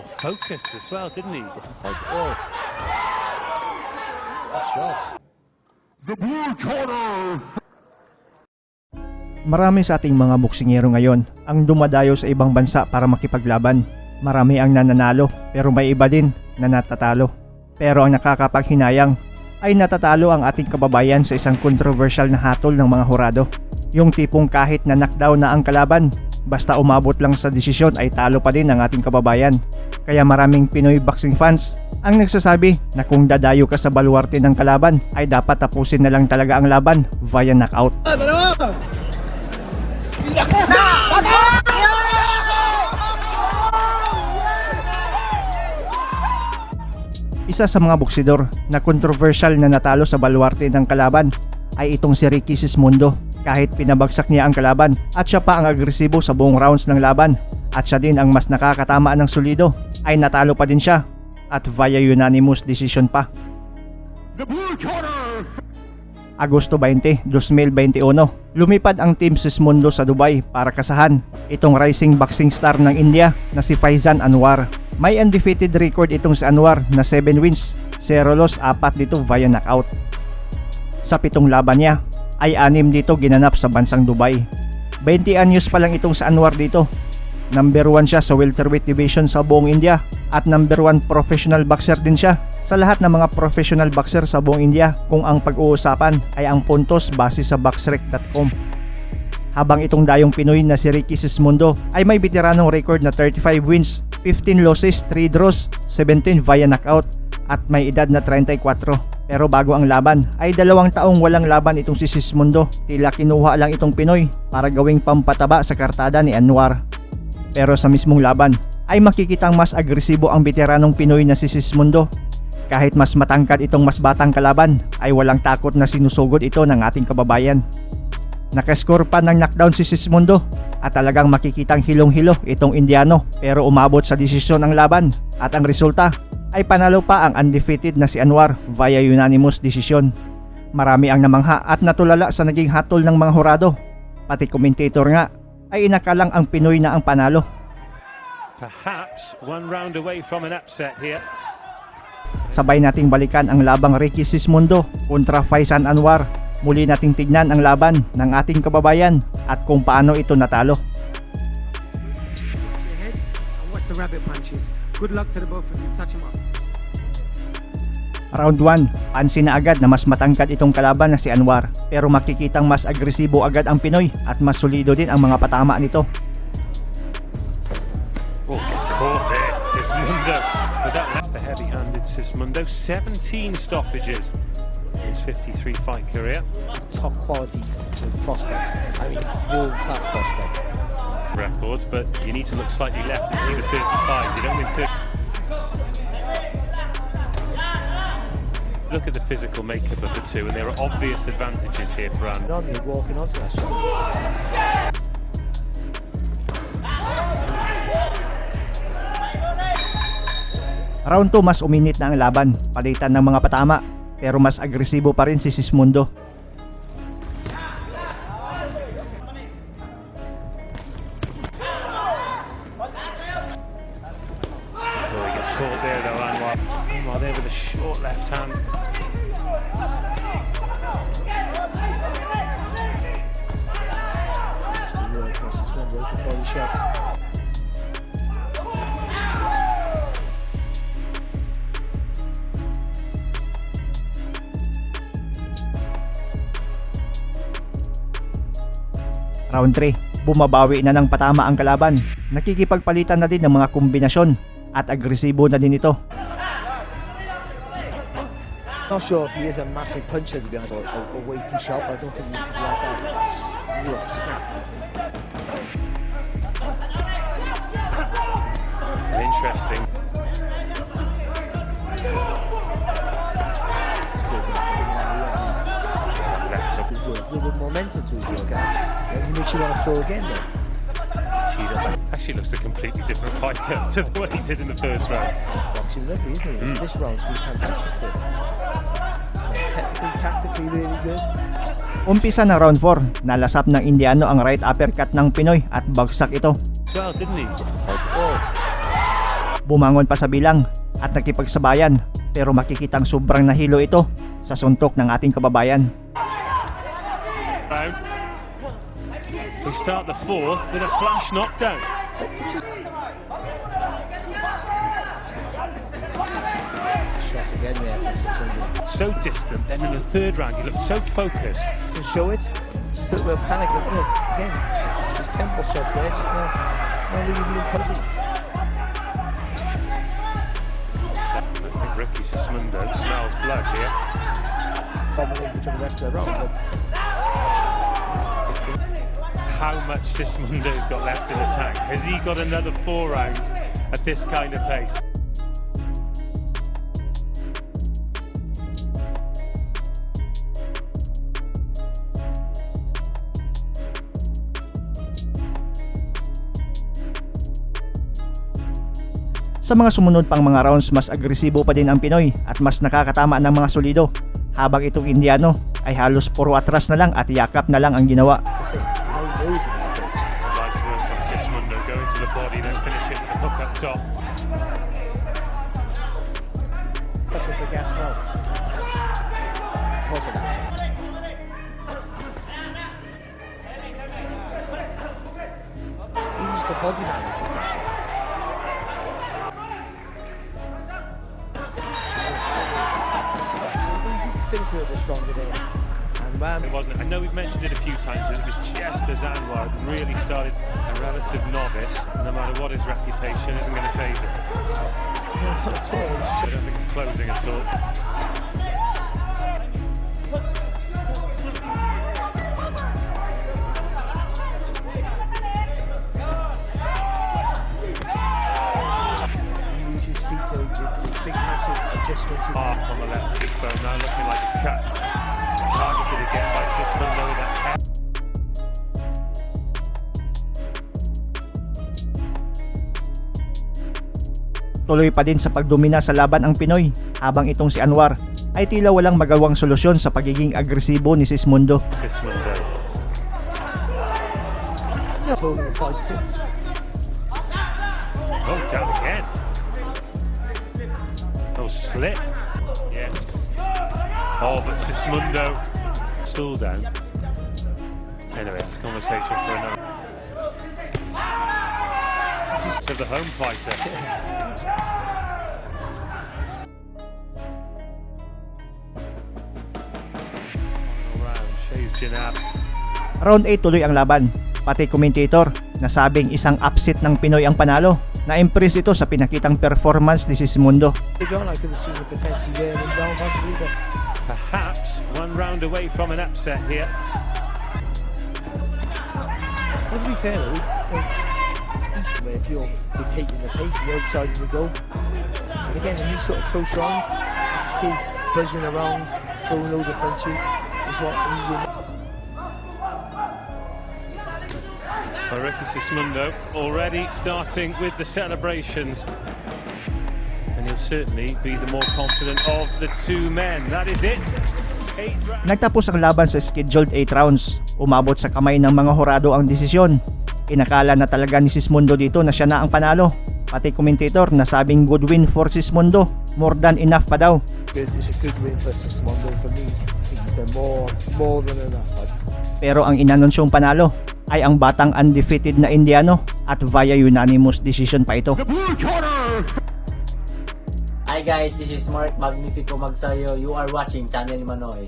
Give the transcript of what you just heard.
more focused as well, didn't he? Different fight. Oh. Good shot. The blue corner. Marami sa ating mga boksingero ngayon ang dumadayo sa ibang bansa para makipaglaban. Marami ang nananalo pero may iba din na natatalo. Pero ang nakakapaghinayang ay natatalo ang ating kababayan sa isang controversial na hatol ng mga hurado. Yung tipong kahit na knockdown na ang kalaban, basta umabot lang sa desisyon ay talo pa din ang ating kababayan. Kaya maraming Pinoy boxing fans ang nagsasabi na kung dadayo ka sa baluarte ng kalaban ay dapat tapusin na lang talaga ang laban via knockout. Isa sa mga boksidor na controversial na natalo sa baluarte ng kalaban ay itong si Ricky Sismundo. Kahit pinabagsak niya ang kalaban at siya pa ang agresibo sa buong rounds ng laban at siya din ang mas nakakatama ng solido ay natalo pa din siya at via unanimous decision pa. The blue corner. Agosto 20, 2021, lumipad ang Team Sismundo sa Dubai para kasahan itong rising boxing star ng India na si Faizan Anwar. May undefeated record itong si Anwar na 7 wins, 0 loss, 4 dito via knockout. Sa 7 laban niya ay 6 dito ginanap sa bansang Dubai. 20 anyos pa lang itong si Anwar dito. Number 1 siya sa welterweight division sa buong India at number 1 professional boxer din siya sa lahat ng mga professional boxer sa buong India kung ang pag-uusapan ay ang puntos base sa boxrec.com. Habang itong dayong Pinoy na si Ricky Sismundo ay may veteranong record na 35 wins, 15 losses, 3 draws, 17 via knockout at may edad na 34. Pero bago ang laban ay 2 taong walang laban itong si Sismundo. Tila kinuha lang itong Pinoy para gawing pampataba sa kartada ni Anwar. Pero sa mismong laban ay makikitang mas agresibo ang veteranong Pinoy na si Sismundo. Kahit mas matangkad itong mas batang kalaban ay walang takot na sinusugod ito ng ating kababayan. Nakascore pa ng knockdown si Sismundo at talagang makikitang hilong-hilo itong Indiano pero umabot sa desisyon ang laban at ang resulta ay panalo pa ang undefeated na si Anwar via unanimous decision. Marami ang namangha at natulala sa naging hatol ng mga hurado. Pati commentator nga ay inakalang ang Pinoy na ang panalo. Perhaps 1 round away from an upset here. Sabay nating balikan ang labang Ricky Sismundo kontra Faizan Anwar. Muli nating tignan ang laban ng ating kababayan at kung paano ito natalo. Good luck to the both of you. Touch him up. Round 1, pansin na agad na mas matangkad itong kalaban na si Anwar pero makikitang mas agresibo agad ang Pinoy at mas solido din ang mga patama nito. Oh, gets caught there, Sismundo. But that's the heavy-handed Sismundo. 17 stoppages in his 53 fight career. Top quality prospects. I mean, world-class prospects. Records, but you need to look slightly left and see the 35. You don't win 30. Look at the physical makeup of the two, and there are obvious advantages here for Anwar. Normally walking onto that shot. Round 2, mas uminit na ang laban, palitan ng mga patama pero mas agresibo pa rin si Sismundo. Oh, he gets caught there though, Anwar. Anwar there with a short left hand. Really across his window, good body shots. Round 3, bumabawi na ng patama ang kalaban. Nakikipagpalitan na din ng mga kombinasyon at agresibo na din ito. Not sure if he is a massive puncher, to be honest, or a weighty shot, but I don't think he has that real snap. Interesting. With momentum to it, okay? It makes you want to throw again then. Actually looks a completely different fighter to the way he did in the first round. Boxing rugby, isn't it? This round's been fantastic for him. Technically, tactically really good. Umpisa ng round 4, nalasap ng Indiano ang right uppercut ng Pinoy at bagsak ito. Well, didn't he? Oh. Bumangon pa sa bilang at nakipagsabayan pero makikitang sobrang nahilo ito sa suntok ng ating kababayan. Round. We start the fourth with a flash knockdown. Shot again there for Sitsundo. So distant, then in the third round he looked so focused. To show it, just a little bit of panic. Again, just tempo shots there, just not really being fuzzy. I think Ricky Sismundo smells blood here. Dominating for the rest of the round, but How much Sismundo's got left in the tank? Has he got another 4 rounds at this kind of pace? Sa mga sumunod pang mga rounds, mas agresibo pa din ang Pinoy at mas nakakatama ng mga solido, habang itong Indiano ay halos puro atras na lang at yakap na lang ang ginawa. Nice work from Sismundo, going to the body, then finish it with a hook up top. looking for gas now. Because of that. Use the body damage is massive. Finish a little bit stronger there. And bam. It wasn't. I know we've mentioned it a few times, but it was just as Anwar really started a relative novice. No matter what his reputation, isn't going to phase it. Not at all. I don't think it's closing at all. He uses his feet to big massive adjustments. Arc on the left cheekbone now looking like a cut. Targeted again by Sismundo with that head. Tuloy pa din sa pagdomina sa laban ang Pinoy, habang itong si Anwar ay tila walang magawang solusyon sa pagiging agresibo ni Sismundo. Sismundo. Total fight since. Oh, down again. Oh, slip. Yeah. Oh, but Sismundo still down. Anyway, it's a conversation for another. To the home fighter. Around Shays Janab. Round 8 tuloy ang laban, pati commentator nasabing isang upset ng Pinoy ang panalo. Na-impress ito sa pinakitang performance ni Sismundo. John, I could have seen him potentially wearing him down possibly, but Perhaps one round away from an upset here. to be fair though, if you're dictating the pace and the outside of the goal, and again in these sort of close rounds, it's his buzzing around, throwing loads of punches, is what he will. Ricky Sismundo already starting with the celebrations, and he'll certainly be the more confident of the two men. That is it. 8 rounds. Nagtapos ang laban sa scheduled 8 rounds. Umabot sa kamay ng mga horado ang desisyon. Inakala na talaga ni Sismundo dito na siya na ang panalo. Pati commentator nasabing good win for Sismundo. More than enough pa daw. It's a good win for Sismundo for me. I think he's done more than enough. Pero ang inanunsyong panalo ay ang batang undefeated na Indiano at via unanimous decision pa ito. The blue corner! Hi guys, this is Mark Magnifico Magsayo. You are watching Channel Manoy.